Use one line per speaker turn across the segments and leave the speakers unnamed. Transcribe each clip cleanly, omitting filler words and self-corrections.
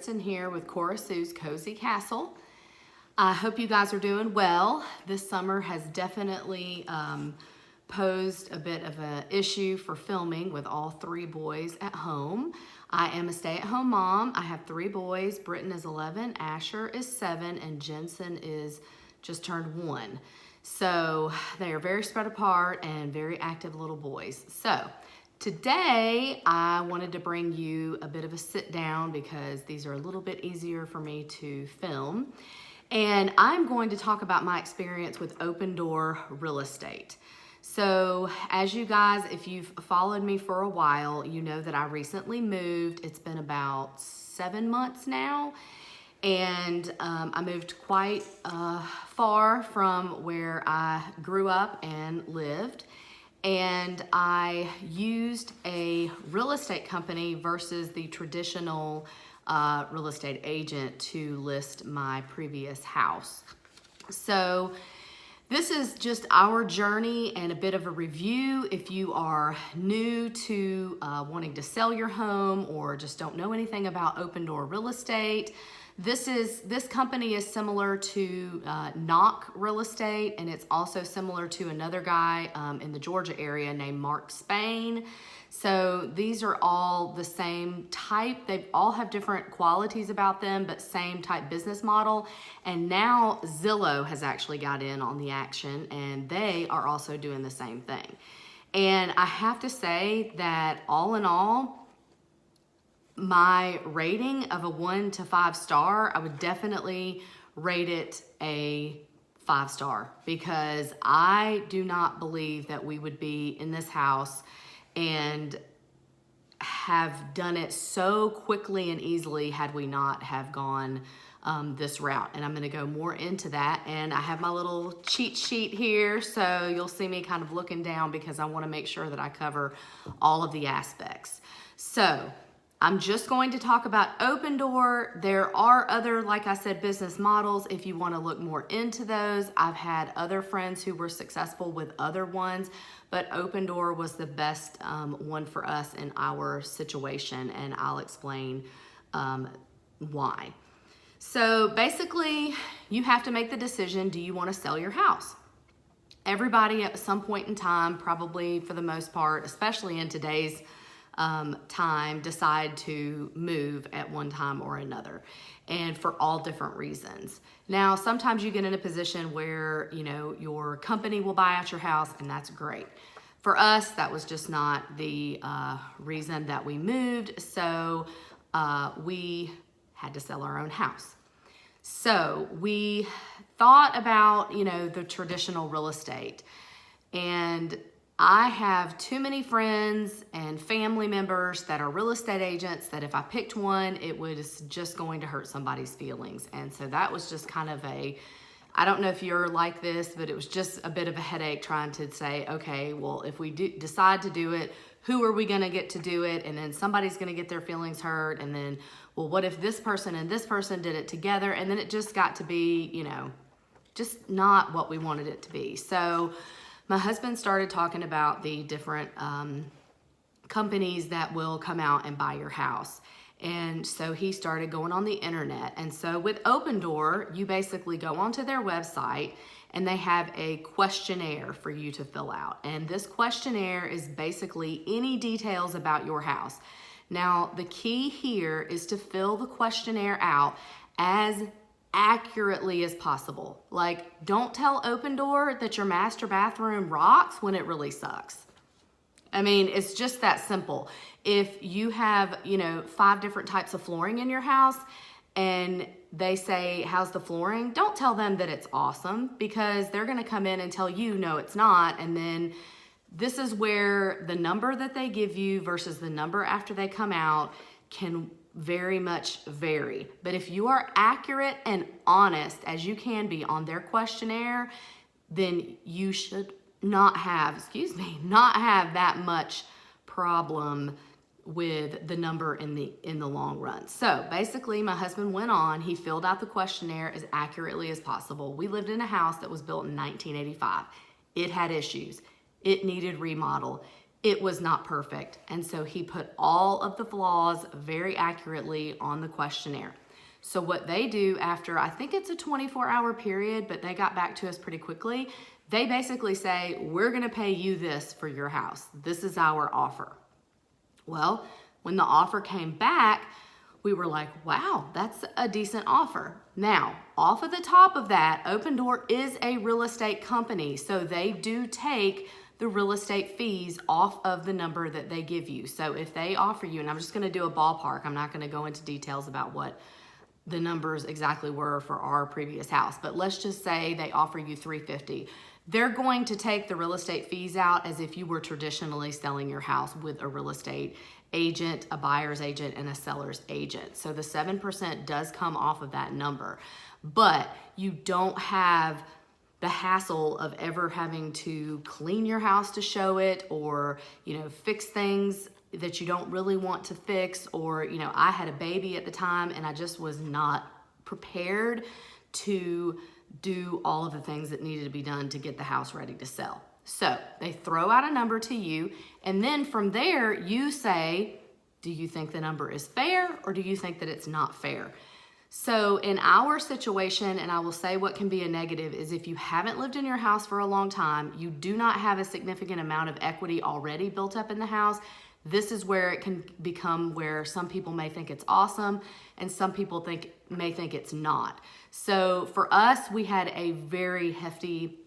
Kristin here with Cora Sue's Cozy Castle. I hope you guys are doing well. This summer has definitely posed a bit of an issue for filming with all three boys at home. I am a stay-at-home mom. I have three boys. Britton is 11, Asher is 7, and Jensen is just turned 1. So they are very spread apart and very active little boys. So today I wanted to bring you a bit of a sit down because these are a little bit easier for me to film. And I'm going to talk about my experience with Opendoor real estate. So as you guys, if you've followed me for a while, you know that I recently moved. It's been about 7 months now. And I moved quite far from where I grew up and lived. And I used a real estate company versus the traditional real estate agent to list my previous house. So this is just our journey and a bit of a review. If you are new to wanting to sell your home or just don't know anything about Opendoor real estate, this company is similar to Knock Real Estate, and it's also similar to another guy in the Georgia area named Mark Spain. So these are all the same type. They all have different qualities about them, but same type business model. And now Zillow has actually got in on the action, and they are also doing the same thing. And I have to say that all in all, my rating of a 1 to 5 star, I would definitely rate it a 5 star because I do not believe that we would be in this house and have done it so quickly and easily had we not have gone this route. And I'm going to go more into that. And I have my little cheat sheet here, so you'll see me kind of looking down because I want to make sure that I cover all of the aspects. So I'm just going to talk about Opendoor. There are other, like I said, business models if you want to look more into those. I've had other friends who were successful with other ones, but Opendoor was the best one for us in our situation, and I'll explain why. So basically, you have to make the decision, do you want to sell your house? Everybody at some point in time, probably for the most part, especially in today's time, decide to move at one time or another, and for all different reasons. Now, sometimes you get in a position where, you know, your company will buy out your house, and that's great. For us, that was just not the reason that we moved, so we had to sell our own house. So we thought about, you know, the traditional real estate, and I have too many friends and family members that are real estate agents that if I picked one, it was just going to hurt somebody's feelings. And so that was just kind of I don't know if you're like this, but it was just a bit of a headache trying to say, okay, well, if we decide to do it, who are we going to get to do it? And then somebody's going to get their feelings hurt. And then, well, what if this person and this person did it together? And then it just got to be, you know, just not what we wanted it to be. So my husband started talking about the different companies that will come out and buy your house. And so he started going on the internet. And so with Opendoor, you basically go onto their website and they have a questionnaire for you to fill out. And this questionnaire is basically any details about your house. Now, the key here is to fill the questionnaire out as accurately as possible. Like, don't tell Opendoor that your master bathroom rocks when it really sucks. I mean, it's just that simple. If you have, you know, 5 different types of flooring in your house and they say, how's the flooring? Don't tell them that it's awesome, because they're going to come in and tell you, no, it's not. And then this is where the number that they give you versus the number after they come out can very much vary. But if you are accurate and honest as you can be on their questionnaire, then you should not have that much problem with the number in the long run. So basically, my husband went on, he filled out the questionnaire as accurately as possible. We lived in a house that was built in 1985. It had issues. It needed remodel. it was not perfect. And so he put all of the flaws very accurately on the questionnaire. So what they do after, I think it's a 24-hour period, but they got back to us pretty quickly. They basically say, we're gonna pay you this for your house. This is our offer. Well, when the offer came back, we were like, wow, that's a decent offer. Now, off of the top of that, Opendoor is a real estate company, so they do take the real estate fees off of the number that they give you. So if they offer you, and I'm just gonna do a ballpark, I'm not gonna go into details about what the numbers exactly were for our previous house, but let's just say they offer you $350. They're going to take the real estate fees out as if you were traditionally selling your house with a real estate agent, a buyer's agent, and a seller's agent. So the 7% does come off of that number, but you don't have the hassle of ever having to clean your house to show it, or, fix things that you don't really want to fix, or, I had a baby at the time and I just was not prepared to do all of the things that needed to be done to get the house ready to sell. So they throw out a number to you, and then from there you say, do you think the number is fair, or do you think that it's not fair? So in our situation, and I will say what can be a negative, is if you haven't lived in your house for a long time, you do not have a significant amount of equity already built up in the house, this is where it can become where some people may think it's awesome and some people may think it's not. So for us, we had a very hefty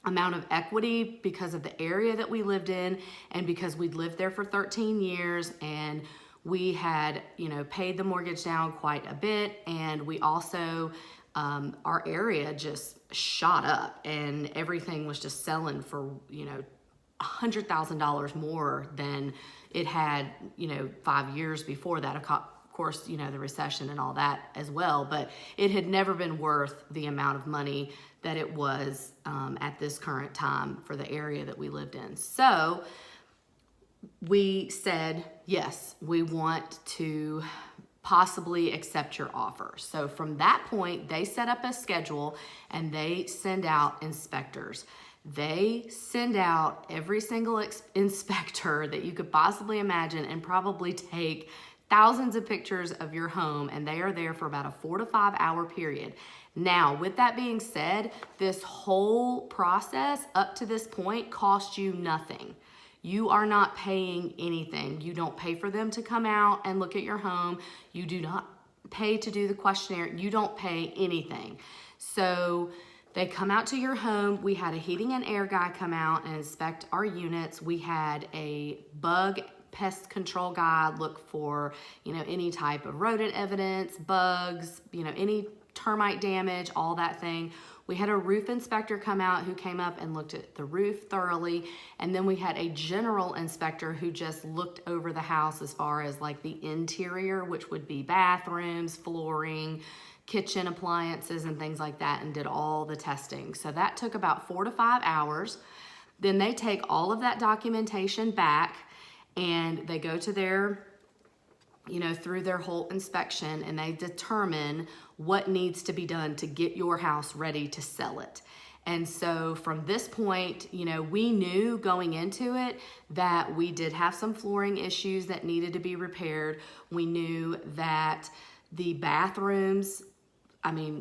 amount of equity because of the area that we lived in, and because we'd lived there for 13 years, and we had, paid the mortgage down quite a bit, and we also, our area just shot up, and everything was just selling for, $100,000 more than it had, 5 years before that. Of course, the recession and all that as well, but it had never been worth the amount of money that it was at this current time for the area that we lived in. So we said, yes, we want to possibly accept your offer. So from that point, they set up a schedule and they send out inspectors. They send out every single inspector that you could possibly imagine and probably take thousands of pictures of your home, and they are there for about a 4 to 5 hour period. Now, with that being said, this whole process up to this point cost you nothing. You are not paying anything. You don't pay for them to come out and look at your home. You do not pay to do the questionnaire. You don't pay anything. So they come out to your home. We had a heating and air guy come out and inspect our units. We had a bug pest control guy look for, any type of rodent evidence, bugs, any termite damage, all that thing. We had a roof inspector come out who came up and looked at the roof thoroughly. And then we had a general inspector who just looked over the house as far as like the interior, which would be bathrooms, flooring, kitchen appliances, and things like that, and did all the testing. So that took about 4 to 5 hours. Then they take all of that documentation back and they go to their, through their whole inspection, and they determine what needs to be done to get your house ready to sell it. And so from this point, we knew going into it that we did have some flooring issues that needed to be repaired. We knew that the bathrooms,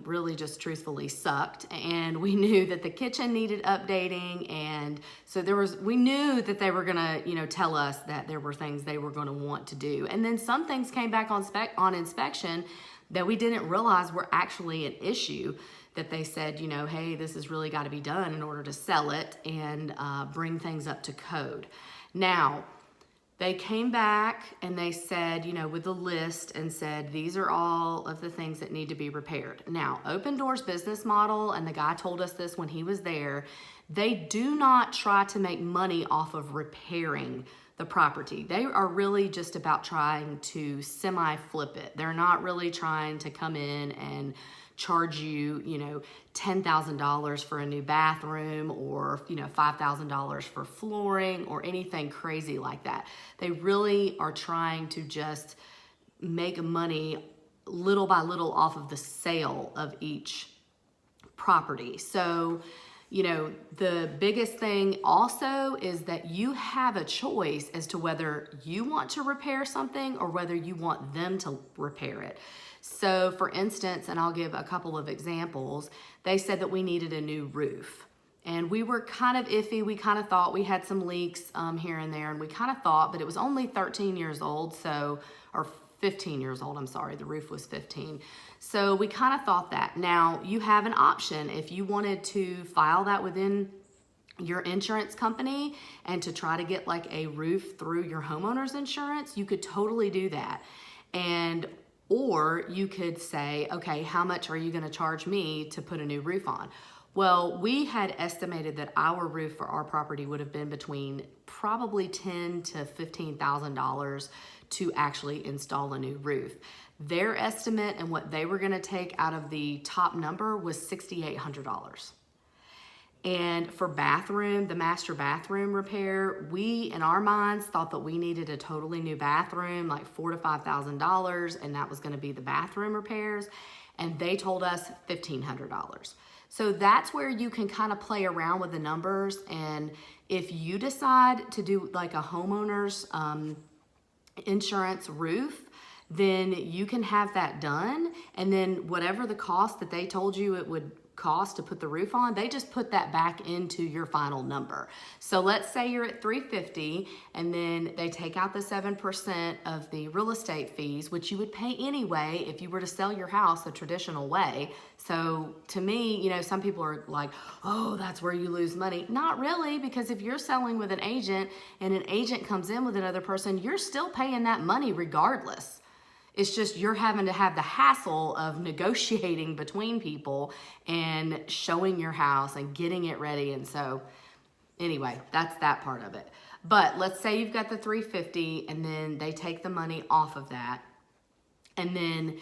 really just truthfully sucked. And we knew that the kitchen needed updating. And so we knew that they were gonna, tell us that there were things they were gonna want to do. And then some things came back on inspection that we didn't realize were actually an issue, that they said, hey, this has really gotta be done in order to sell it and bring things up to code. Now, they came back and they said, with a list, and said, these are all of the things that need to be repaired. Now, Opendoor's business model, and the guy told us this when he was there, they do not try to make money off of repairing the property. They are really just about trying to semi-flip it. They're not really trying to come in and charge you, $10,000 for a new bathroom, or, $5,000 for flooring, or anything crazy like that. They really are trying to just make money little by little off of the sale of each property. So, the biggest thing also is that you have a choice as to whether you want to repair something or whether you want them to repair it. So for instance, and I'll give a couple of examples, they said that we needed a new roof. And we were kind of iffy. We kind of thought we had some leaks here and there, and we kind of thought, but it was only 13 years old, or 15 years old, I'm sorry, the roof was 15. So we kind of thought that. Now, you have an option if you wanted to file that within your insurance company and to try to get like a roof through your homeowner's insurance, you could totally do that. Or you could say, okay, how much are you going to charge me to put a new roof on? Well, we had estimated that our roof for our property would have been between probably $10,000 to $15,000 to actually install a new roof. Their estimate and what they were going to take out of the top number was $6,800. And for the master bathroom repair, we, in our minds, thought that we needed a totally new bathroom, like $4,000 to $5,000, and that was going to be the bathroom repairs. And they told us $1,500. So that's where you can kind of play around with the numbers. And if you decide to do like a homeowner's insurance roof, then you can have that done. And then whatever the cost that they told you it would cost to put the roof on, they just put that back into your final number. So let's say you're at $350 and then they take out the 7% of the real estate fees, which you would pay anyway if you were to sell your house the traditional way. So to me, some people are like, oh, that's where you lose money. Not really, because if you're selling with an agent and an agent comes in with another person, you're still paying that money regardless. It's just you're having to have the hassle of negotiating between people and showing your house and getting it ready. And so anyway, that's that part of it. But let's say you've got the $350 and then they take the money off of that. And then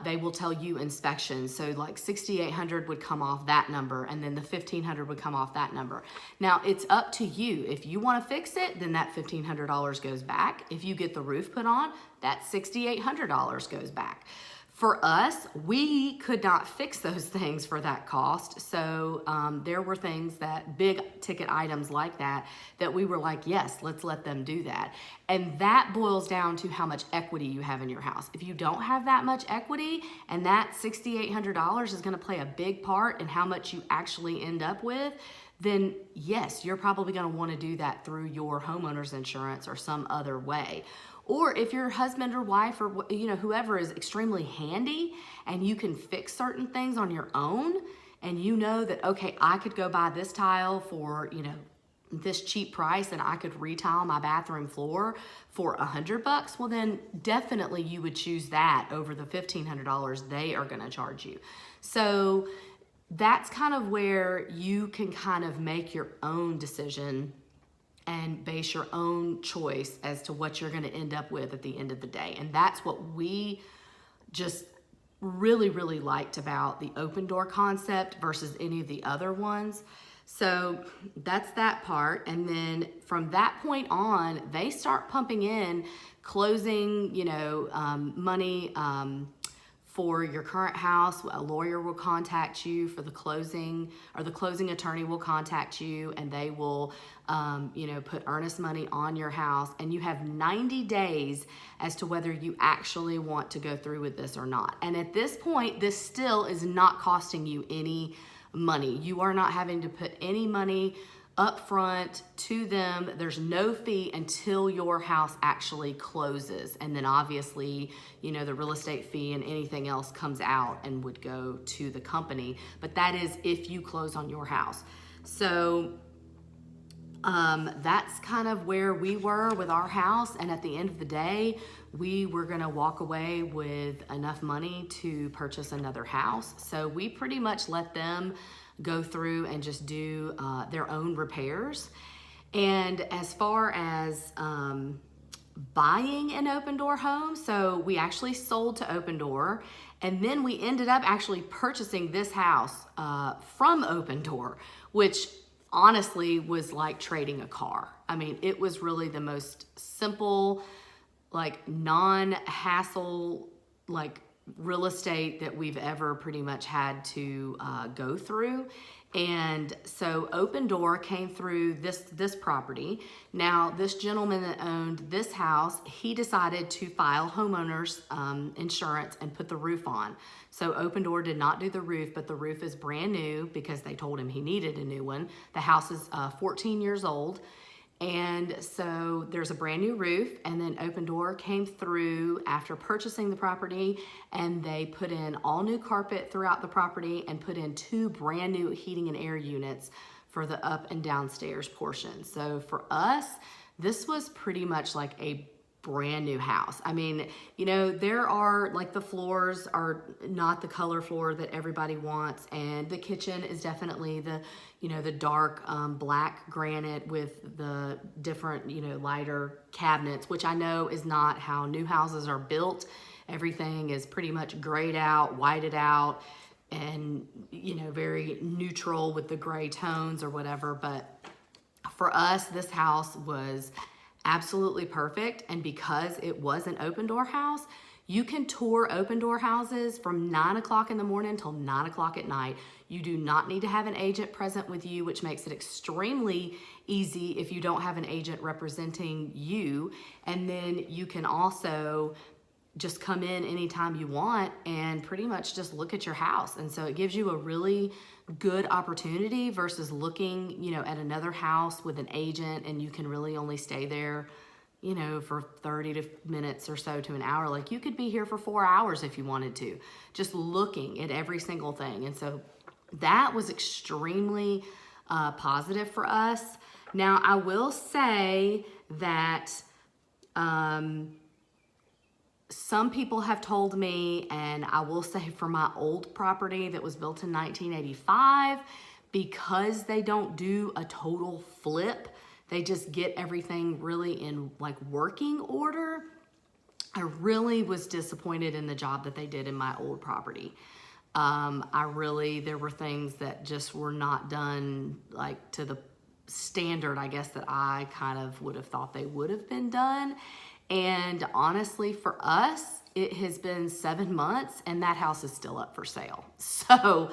they will tell you inspections. So like $6,800 would come off that number, and then the $1,500 would come off that number. Now it's up to you. If you want to fix it, then that $1,500 goes back. If you get the roof put on, that $6,800 goes back. For us, we could not fix those things for that cost. So there were things big ticket items like that we were like, yes, let's let them do that. And that boils down to how much equity you have in your house. If you don't have that much equity and that $6,800 is going to play a big part in how much you actually end up with, then yes, you're probably going to want to do that through your homeowner's insurance or some other way. Or if your husband or wife or whoever is extremely handy and you can fix certain things on your own, and you know that, okay, I could go buy this tile for, this cheap price and I could retile my bathroom floor for $100, well then definitely you would choose that over the $1,500 they are going to charge you. So that's kind of where you can kind of make your own decision and base your own choice as to what you're going to end up with at the end of the day. And that's what we just really, really liked about the Opendoor concept versus any of the other ones. So that's that part. And then from that point on, they start pumping in closing, money for your current house. A lawyer will contact you for the closing, or the closing attorney will contact you, and they will put earnest money on your house, and you have 90 days as to whether you actually want to go through with this or not. And at this point, this still is not costing you any money. You are not having to put any money up front to them. There's no fee until your house actually closes. And then obviously, the real estate fee and anything else comes out and would go to the company. But that is if you close on your house. So that's kind of where we were with our house. And at the end of the day, we were going to walk away with enough money to purchase another house. So we pretty much let them go through and just do their own repairs. And as far as buying an Opendoor home, so we actually sold to Opendoor, and then we ended up actually purchasing this house from Opendoor, which honestly was like trading a car. I mean, it was really the most simple, like non-hassle, like real estate that we've ever pretty much had to go through. And so Opendoor came through this property. Now, this gentleman that owned this house, he decided to file homeowners insurance and put the roof on. So Opendoor did not do the roof, but the roof is brand new because they told him he needed a new one. The house is 14 years old. And so there's a brand new roof, and then Opendoor came through after purchasing the property, and they put in all new carpet throughout the property and put in 2 brand new heating and air units for the up and downstairs portion. So for us, this was pretty much like a brand new house. I mean, you know, there are like the floors are not the color floor that everybody wants, and the kitchen is definitely the, you know, the dark black granite with the different, you know, lighter cabinets, which I know is not how new houses are built. Everything is pretty much grayed out, whited out, and, you know, very neutral with the gray tones or whatever. But for us, this house was absolutely perfect. And because it was an Opendoor house, you can tour Opendoor houses from 9 o'clock in the morning until 9 o'clock at night. You do not need to have an agent present with you, which makes it extremely easy if you don't have an agent representing you. And then you can also just come in anytime you want and pretty much just look at your house. And so it gives you a really good opportunity versus looking, you know, at another house with an agent, and you can really only stay there, you know, for 30 minutes or so to an hour. Like, you could be here for 4 hours if you wanted to, just looking at every single thing. And so that was extremely positive for us. Now, I will say that some people have told me, and I will say for my old property that was built in 1985, because they don't do a total flip, they just get everything really in like working order. I really was disappointed in the job that they did in my old property. There were things that just were not done like to the standard, I guess, that I kind of would have thought they would have been done. And honestly, for us, it has been 7 months and that house is still up for sale. So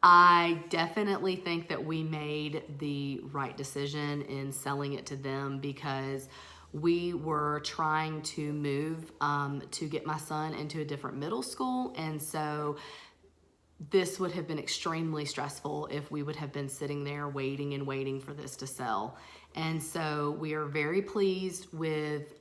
I definitely think that we made the right decision in selling it to them, because we were trying to move to get my son into a different middle school. And so this would have been extremely stressful if we would have been sitting there waiting and waiting for this to sell. And so we are very pleased with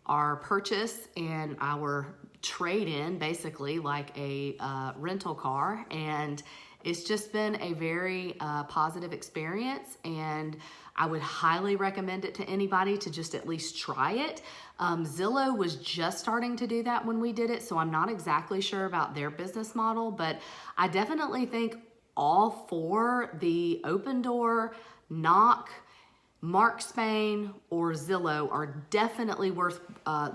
our purchase and our trade-in, basically like a rental car. And it's just been a very positive experience, and I would highly recommend it to anybody to just at least try it. Zillow was just starting to do that when we did it, so I'm not exactly sure about their business model, but I definitely think all 4, the Opendoor, Knock, Mark Spain, or Zillow, are definitely worth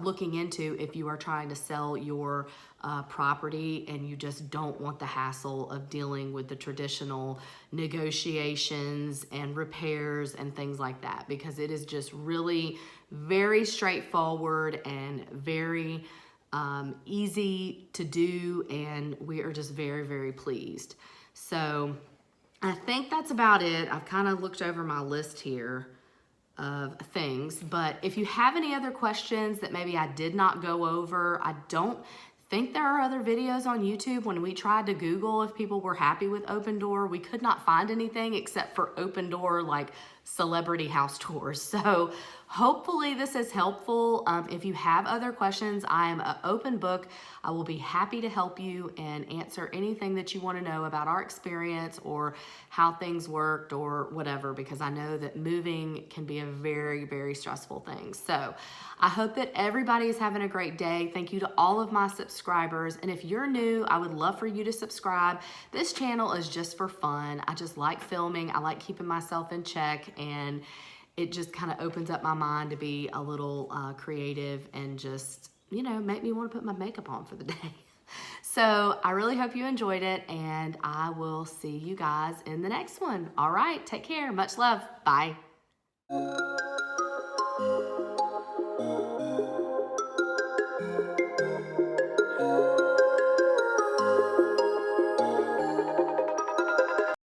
looking into if you are trying to sell your property and you just don't want the hassle of dealing with the traditional negotiations and repairs and things like that, because it is just really very straightforward and very easy to do, and we are just very, very pleased. So I think that's about it. I've kind of looked over my list here of things, but if you have any other questions that maybe I did not go over, I don't think there are other videos on YouTube. When we tried to Google if people were happy with Opendoor, we could not find anything except for Opendoor like celebrity house tours. So hopefully this is helpful. If you have other questions, I am an open book. I will be happy to help you and answer anything that you want to know about our experience or how things worked or whatever, because I know that moving can be a very, very stressful thing. So I hope that everybody is having a great day. Thank you to all of my subscribers. And if you're new, I would love for you to subscribe. This channel is just for fun. I just like filming. I like keeping myself in check, and it just kind of opens up my mind to be a little creative and just, you know, make me want to put my makeup on for the day. So I really hope you enjoyed it, and I will see you guys in the next one. All right, take care. Much love. Bye.